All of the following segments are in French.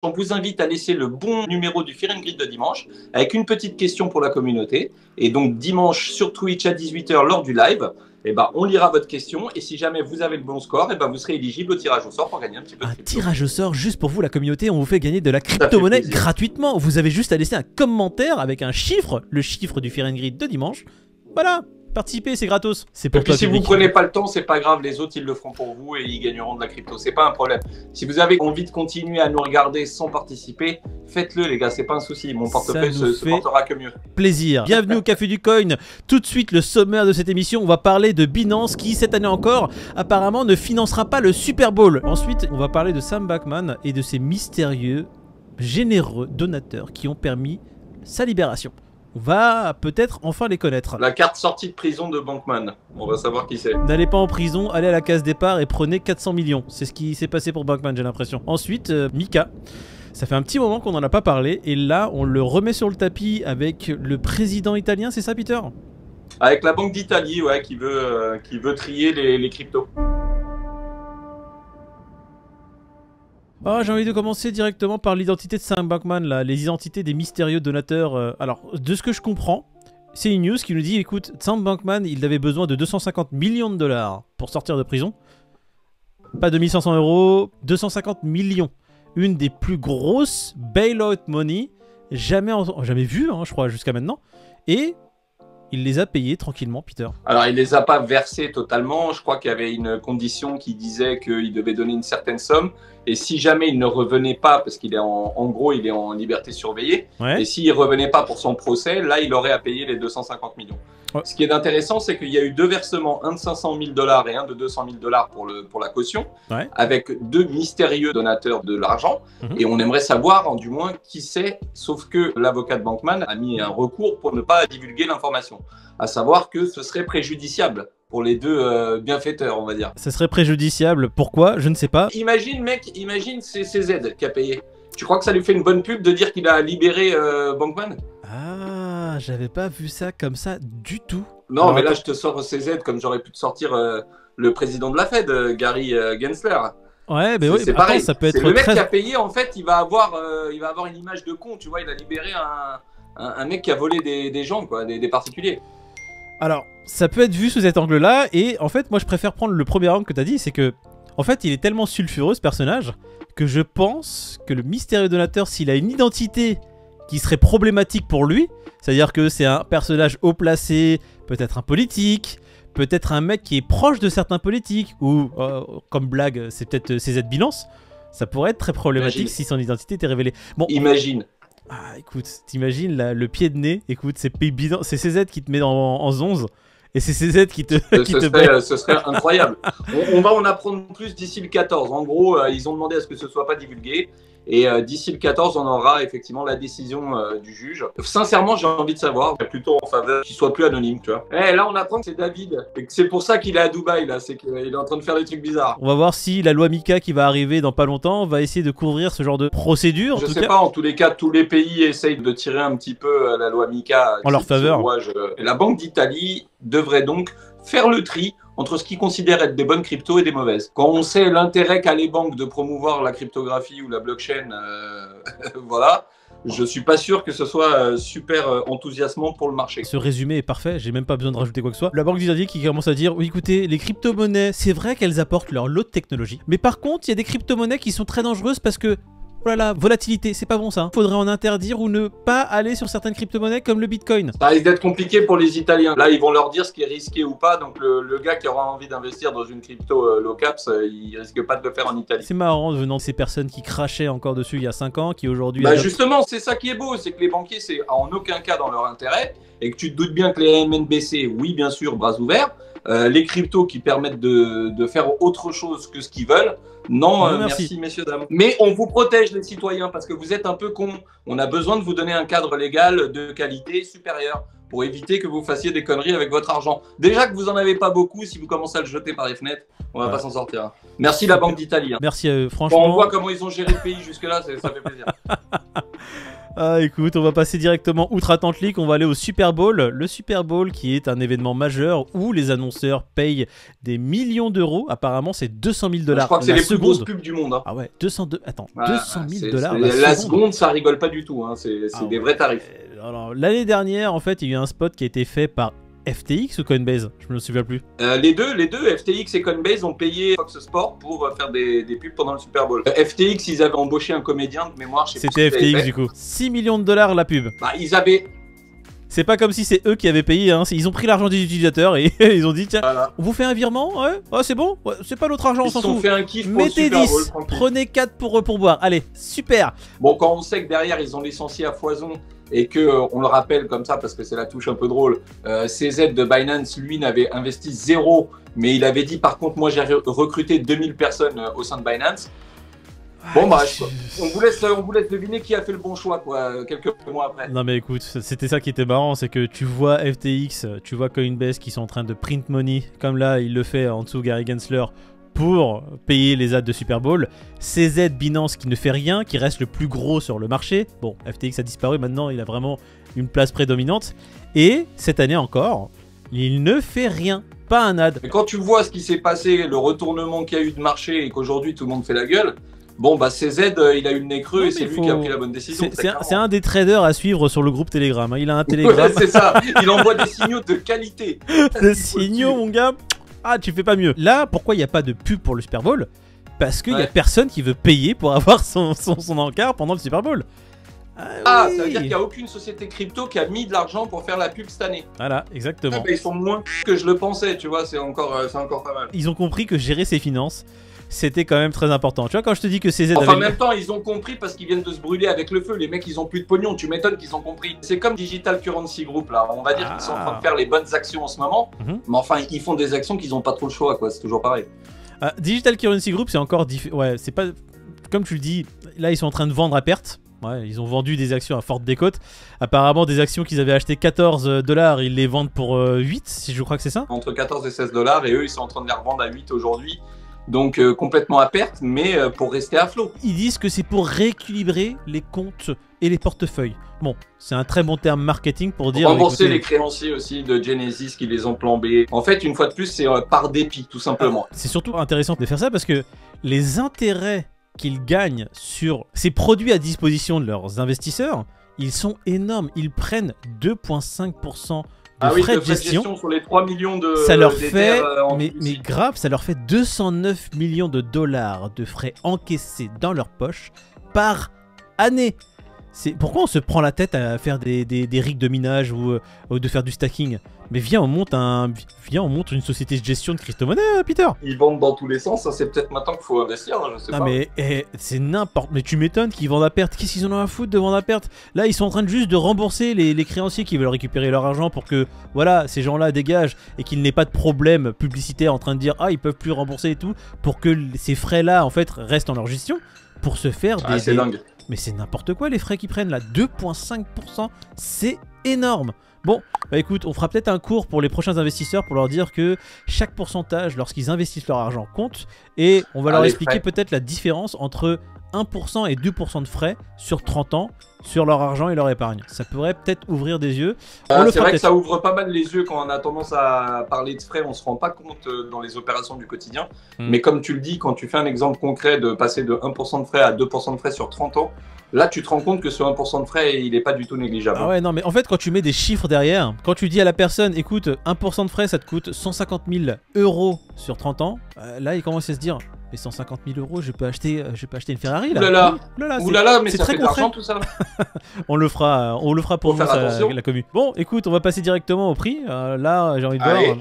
On vous invite à laisser le bon numéro du Fear and Greed de dimanche avec une petite question pour la communauté. Et donc dimanche sur Twitch à 18 h lors du live, on lira votre question. Et si jamais vous avez le bon score, vous serez éligible au tirage au sort pour gagner un petit peu de crypto. Tirage au sort juste pour vous, la communauté. On vous fait gagner de la crypto-monnaie gratuitement. Vous avez juste à laisser un commentaire avec un chiffre, le chiffre du Fear and Greed de dimanche. Voilà. Participez, c'est gratos. C'est pour toi. Si vous prenez pas le temps, c'est pas grave, les autres ils le feront pour vous et ils gagneront de la crypto. C'est pas un problème. Si vous avez envie de continuer à nous regarder sans participer, faites-le les gars, c'est pas un souci. Mon portefeuille se portera que mieux. Plaisir. Bienvenue au Café du Coin. Tout de suite le sommaire de cette émission, on va parler de Binance qui cette année encore apparemment ne financera pas le Super Bowl. Ensuite, on va parler de Sam Bankman et de ces mystérieux, généreux donateurs qui ont permis sa libération. On va peut-être enfin les connaître. La carte sortie de prison de Bankman. On va savoir qui c'est. N'allez pas en prison, allez à la case départ et prenez 400 millions. C'est ce qui s'est passé pour Bankman, j'ai l'impression. Ensuite, Mika. Ça fait un petit moment qu'on n'en a pas parlé. Et là, on le remet sur le tapis avec le président italien, c'est ça, Peter? Avec la Banque d'Italie, ouais, qui veut trier les cryptos. Oh, j'ai envie de commencer directement par l'identité de Sam Bankman, là, les identités des mystérieux donateurs. Alors, de ce que je comprends, c'est une news qui nous dit, écoute, Sam Bankman, il avait besoin de 250 millions de dollars pour sortir de prison. Pas 2500 euros, 250 millions. Une des plus grosses bailout money jamais vues, hein, je crois, jusqu'à maintenant. Et il les a payés tranquillement, Peter. Alors, il les a pas versés totalement. Je crois qu'il y avait une condition qui disait qu'il devait donner une certaine somme. Et si jamais il ne revenait pas, parce qu'il est en gros, il est en liberté surveillée, et s'il revenait pas pour son procès, là, il aurait à payer les 250 millions. Ouais. Ce qui est intéressant, c'est qu'il y a eu deux versements, un de 500 000 $ et un de 200 000 $ pour la caution, avec deux mystérieux donateurs de l'argent. Et on aimerait savoir, du moins, qui c'est, sauf que l'avocat de Bankman a mis un recours pour ne pas divulguer l'information. À savoir que ce serait préjudiciable pour les deux bienfaiteurs, on va dire. Ça serait préjudiciable, pourquoi? Je ne sais pas. Imagine, mec, c'est CZ qui a payé. Tu crois que ça lui fait une bonne pub de dire qu'il a libéré Bankman? Ah, j'avais pas vu ça comme ça du tout. Non, alors, mais là, je te sors CZ comme j'aurais pu te sortir le président de la Fed, Gary Gensler. Ouais, mais oui, c'est pareil. Ça peut être le mec qui a payé, en fait, il va avoir une image de con, tu vois, il a libéré un mec qui a volé des gens, quoi, des particuliers. Alors, ça peut être vu sous cet angle-là, et en fait, moi je préfère prendre le premier angle que t'as dit, c'est que, en fait, il est tellement sulfureux ce personnage, que je pense que le mystérieux donateur, s'il a une identité qui serait problématique pour lui, c'est-à-dire que c'est un personnage haut placé, peut-être un politique, peut-être un mec qui est proche de certains politiques, ou, comme blague, c'est peut-être CZ Binance, ça pourrait être très problématique si son identité était révélée. Bon, imagine. Ah, écoute, t'imagines le pied de nez, écoute, c'est CZ qui te met en 11 et c'est CZ qui te ce serait incroyable. On va en apprendre plus d'ici le 14. En gros, ils ont demandé à ce que ce soit pas divulgué. Et d'ici le 14, on aura effectivement la décision du juge. Sincèrement, j'ai envie de savoir, plutôt en faveur qu'il soit plus anonyme, tu vois. Là, on apprend que c'est David. Et que c'est pour ça qu'il est à Dubaï, là. C'est qu'il est en train de faire des trucs bizarres. On va voir si la loi Mika qui va arriver dans pas longtemps va essayer de couvrir ce genre de procédure. Je sais pas, en tous les cas, tous les pays essayent de tirer un petit peu la loi Mika en leur faveur. Et la Banque d'Italie devrait donc faire le tri entre ce qu'ils considèrent être des bonnes cryptos et des mauvaises. Quand on sait l'intérêt qu'a les banques de promouvoir la cryptographie ou la blockchain, voilà, je suis pas sûr que ce soit super enthousiasmant pour le marché. Ce résumé est parfait, j'ai même pas besoin de rajouter quoi que ce soit. La Banque d'Italie qui commence à dire, oui, écoutez, les crypto-monnaies, c'est vrai qu'elles apportent leur lot de technologie, mais par contre, il y a des crypto-monnaies qui sont très dangereuses parce que voilà, volatilité, c'est pas bon ça. Faudrait en interdire ou ne pas aller sur certaines crypto-monnaies comme le Bitcoin. Ça risque d'être compliqué pour les Italiens. Là, ils vont leur dire ce qui est risqué ou pas. Donc le gars qui aura envie d'investir dans une crypto low caps, il risque pas de le faire en Italie. C'est marrant venant de ces personnes qui crachaient encore dessus il y a 5 ans, qui aujourd'hui... Justement, c'est ça qui est beau, c'est que les banquiers, c'est en aucun cas dans leur intérêt. Et que tu te doutes bien que les MNBC, oui bien sûr, bras ouverts. Les cryptos qui permettent de faire autre chose que ce qu'ils veulent. Non, merci messieurs, dames. Mais on vous protège les citoyens parce que vous êtes un peu cons. On a besoin de vous donner un cadre légal de qualité supérieure pour éviter que vous fassiez des conneries avec votre argent. Déjà que vous en avez pas beaucoup, si vous commencez à le jeter par les fenêtres, on va pas s'en sortir. Merci la Banque d'Italie. Merci franchement. Quand on voit comment ils ont géré le pays jusque-là, ça fait plaisir. Ah, écoute, on va passer directement outre-Atlantique, on va aller au Super Bowl. Le Super Bowl qui est un événement majeur où les annonceurs payent des millions d'euros. Apparemment, c'est 200 000 $. Je crois que c'est les plus grosses pubs du monde. Hein. Ah ouais, 202... Attends, 200 000 $. La seconde, ça rigole pas du tout. Hein. C'est des vrais tarifs. Alors, l'année dernière, en fait, il y a eu un spot qui a été fait par FTX ou Coinbase? Je me souviens plus. Les deux, FTX et Coinbase ont payé Fox Sports pour faire des pubs pendant le Super Bowl. FTX, ils avaient embauché un comédien de mémoire. C'était FTX du coup. 6 millions de dollars la pub. Bah, ils avaient... C'est pas comme si c'est eux qui avaient payé, hein. Ils ont pris l'argent des utilisateurs et ils ont dit tiens, voilà. On vous fait un virement, ouais, oh, c'est bon, ouais, c'est pas notre argent, on s'en fout. Ils ont fait un kiff pour mettez le Super 10, Bowl, prenez 4 pour boire, allez, super. Bon, quand on sait que derrière ils ont licencié à foison et que on le rappelle comme ça parce que c'est la touche un peu drôle, CZ de Binance, lui, n'avait investi 0, mais il avait dit par contre moi j'ai recruté 2000 personnes au sein de Binance. Bon bah, on vous laisse deviner qui a fait le bon choix quoi, quelques mois après. Non mais écoute, c'était ça qui était marrant, c'est que tu vois FTX, tu vois Coinbase qui sont en train de print money, comme là il le fait en dessous Gary Gensler, pour payer les ads de Super Bowl. CZ Binance qui ne fait rien, qui reste le plus gros sur le marché. Bon, FTX a disparu, maintenant il a vraiment une place prédominante. Et cette année encore, il ne fait rien. Pas un ad. Mais quand tu vois ce qui s'est passé, le retournement qu'il y a eu de marché et qu'aujourd'hui tout le monde fait la gueule, bon bah CZ il a eu le nez creux et c'est lui qui a pris la bonne décision. C'est un des traders à suivre sur le groupe Telegram. Il a un Telegram. Ouais, c'est ça, il envoie des signaux de qualité. Des signaux mon gars. Ah tu fais pas mieux. Là pourquoi il n'y a pas de pub pour le Super Bowl? Parce qu'il n'y a personne qui veut payer pour avoir son encart pendant le Super Bowl. Ah, oui. Ça veut dire qu'il n'y a aucune société crypto qui a mis de l'argent pour faire la pub cette année. Voilà, exactement. Ah, bah, ils sont moins que je le pensais, tu vois, c'est encore pas mal. Ils ont compris que gérer ses finances, c'était quand même très important. Tu vois, quand je te dis que CZ en même temps, ils ont compris parce qu'ils viennent de se brûler avec le feu. Les mecs, ils ont plus de pognon. Tu m'étonnes qu'ils ont compris. C'est comme Digital Currency Group, là. On va dire qu'ils sont en train de faire les bonnes actions en ce moment. Mais enfin, ils font des actions qu'ils n'ont pas trop le choix, quoi. C'est toujours pareil. Digital Currency Group, c'est encore différent. Ouais, c'est pas... Comme tu le dis, là, ils sont en train de vendre à perte. Ouais, ils ont vendu des actions à forte décote. Apparemment, des actions qu'ils avaient achetées 14 $, ils les vendent pour 8, si je crois que c'est ça. Entre 14 et 16 $, et eux, ils sont en train de les revendre à 8 aujourd'hui. Donc complètement à perte, mais pour rester à flot. Ils disent que c'est pour rééquilibrer les comptes et les portefeuilles. Bon, c'est un très bon terme marketing pour dire... Rembourser les créanciers aussi de Genesis qui les ont plombés. En fait, une fois de plus, c'est par dépit, tout simplement. C'est surtout intéressant de faire ça parce que les intérêts qu'ils gagnent sur ces produits à disposition de leurs investisseurs, ils sont énormes. Ils prennent 2,5% de frais de gestion sur les 3 millions de ça leur fait mais grave, ça leur fait 209 millions de dollars de frais encaissés dans leur poche par année. Pourquoi on se prend la tête à faire des rigs de minage ou de faire du stacking? Mais viens, on monte une société de gestion de crypto-monnaie, Peter. Ils vendent dans tous les sens, ça c'est peut-être maintenant qu'il faut investir, hein, je sais pas. Mais c'est n'importe... Mais tu m'étonnes qu'ils vendent à perte. Qu'est-ce qu'ils en ont à foutre de vendre à perte? Là, ils sont en train juste de rembourser les créanciers qui veulent récupérer leur argent pour que, voilà, ces gens-là dégagent et qu'il n'ait pas de problème publicitaire en train de dire « Ah, ils peuvent plus rembourser et tout » pour que ces frais-là, en fait, restent en leur gestion pour se faire des... c'est dingue. Mais c'est n'importe quoi les frais qu'ils prennent là, 2,5%, c'est énorme. Bon, bah écoute, on fera peut-être un cours pour les prochains investisseurs pour leur dire que chaque pourcentage lorsqu'ils investissent leur argent compte et on va leur expliquer peut-être la différence entre 1% et 2% de frais sur 30 ans sur leur argent et leur épargne. Ça pourrait peut-être ouvrir des yeux. C'est vrai que ça ouvre pas mal les yeux quand on a tendance à parler de frais, on se rend pas compte dans les opérations du quotidien. Mais comme tu le dis, quand tu fais un exemple concret de passer de 1% de frais à 2% de frais sur 30 ans, là tu te rends compte que ce 1% de frais il est pas du tout négligeable. Ah ouais non mais en fait quand tu mets des chiffres derrière, quand tu dis à la personne écoute 1% de frais ça te coûte 150 000 € sur 30 ans, là il commence à se dire mais 150 000 €, je peux acheter une Ferrari là. Oulala, mais ça fait de l'argent tout ça. on le fera pour vous, la commu. Bon, écoute, on va passer directement au prix. Là, j'ai envie de voir.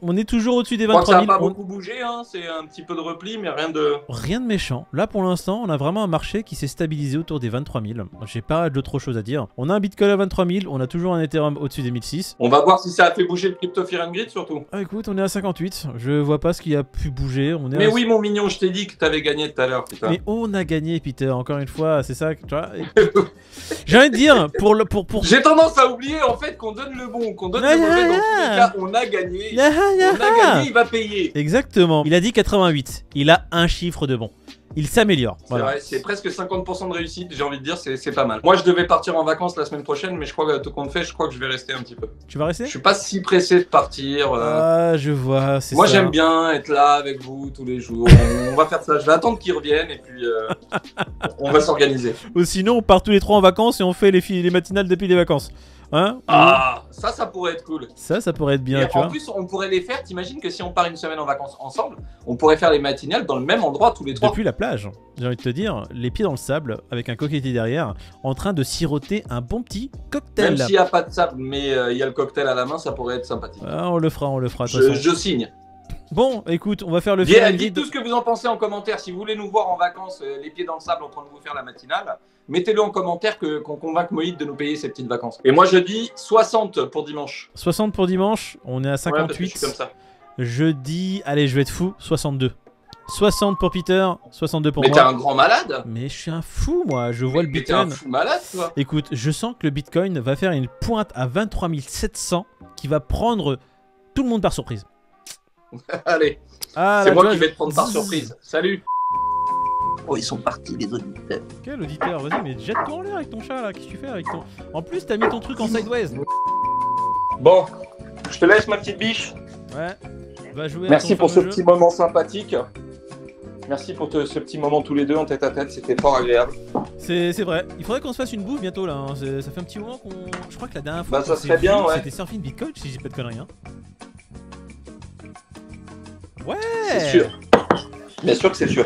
On est toujours au-dessus des 23 000. Ça n'a pas beaucoup bougé, hein. C'est un petit peu de repli, mais rien de méchant. Là, pour l'instant, on a vraiment un marché qui s'est stabilisé autour des 23 000. J'ai pas d'autre chose à dire. On a un Bitcoin à 23 000, on a toujours un Ethereum au-dessus des 1006. On va voir si ça a fait bouger le Crypto Fear and Greed surtout. Ah, écoute, on est à 58. Je vois pas ce qui a pu bouger. Mais oui, mon mignon, je t'ai dit que t'avais gagné tout à l'heure. Mais on a gagné, Peter. Encore une fois, c'est ça. Tu vois. J'ai envie de dire pour. J'ai tendance à oublier en fait qu'on donne le bon, qu'on donne le mauvais. Dans tous les cas, on a gagné. On a gagné, il va payer. Exactement. Il a dit 88. Il a un chiffre de bon. il s'améliore. C'est Voilà. vrai, c'est presque 50% de réussite, j'ai envie de dire, c'est pas mal. Moi, je devais partir en vacances la semaine prochaine, mais je crois que tout compte fait, je crois que je vais rester un petit peu. Tu vas rester? Je suis pas si pressé de partir. Ah, je vois, c'est ça. Moi, j'aime bien être là avec vous tous les jours. On va faire ça. Je vais attendre qu'ils reviennent et puis on va s'organiser. Ou sinon, on part tous les trois en vacances et on fait les matinales depuis les vacances. Hein? Ah, ça pourrait être cool. Ça pourrait être bien, Et tu en vois. plus, on pourrait les faire. T'imagines que si on part une semaine en vacances ensemble, on pourrait faire les matinales dans le même endroit tous les trois. Depuis la plage, j'ai envie de te dire, les pieds dans le sable, avec un coquetier derrière, en train de siroter un bon petit cocktail. Même s'il n'y a pas de sable, mais il y a le cocktail à la main, ça pourrait être sympathique. Ah, on le fera, de toute façon. Je signe. Bon, écoute, on va faire le final Dites tout ce que vous en pensez en commentaire. Si vous voulez nous voir en vacances, les pieds dans le sable en train de vous faire la matinale, mettez-le en commentaire qu'on convainque Moïd de nous payer ses petites vacances. Et moi je dis 60 pour dimanche. 60 pour dimanche, on est à 58. Ouais, parce que je suis comme ça. Je dis, allez, je vais être fou, 62. 60 pour Peter, 62 pour moi. Mais t'es un grand malade. Mais je suis un fou, moi, je vois le Mais t'es un Bitcoin. fou malade, toi. Écoute, je sens que le Bitcoin va faire une pointe à 23 700 qui va prendre tout le monde par surprise. Allez, Ah, c'est là, moi tu qui vois, vais te prendre par surprise. Salut. Oh, ils sont partis, les auditeurs. Quel auditeur? Vas-y, mais jette-toi en l'air avec ton chat là, qu'est-ce que tu fais avec ton. En plus, t'as mis ton truc en sideways. Bon, je te laisse ma petite biche. Ouais, va jouer à Merci ton pour ce fameux petit jeu. moment sympathique. Merci pour ce petit moment tous les deux en tête à tête, c'était fort agréable. C'est vrai, il faudrait qu'on se fasse une bouffe bientôt là. Hein. Ça fait un petit moment qu'on. Je crois que la dernière fois. Bah, ça qu'on s'est serait bien, vu, ouais. C'était Surfing Bitcoin, si j'ai pas de conneries. Hein. Ouais! C'est sûr. Bien sûr que c'est sûr.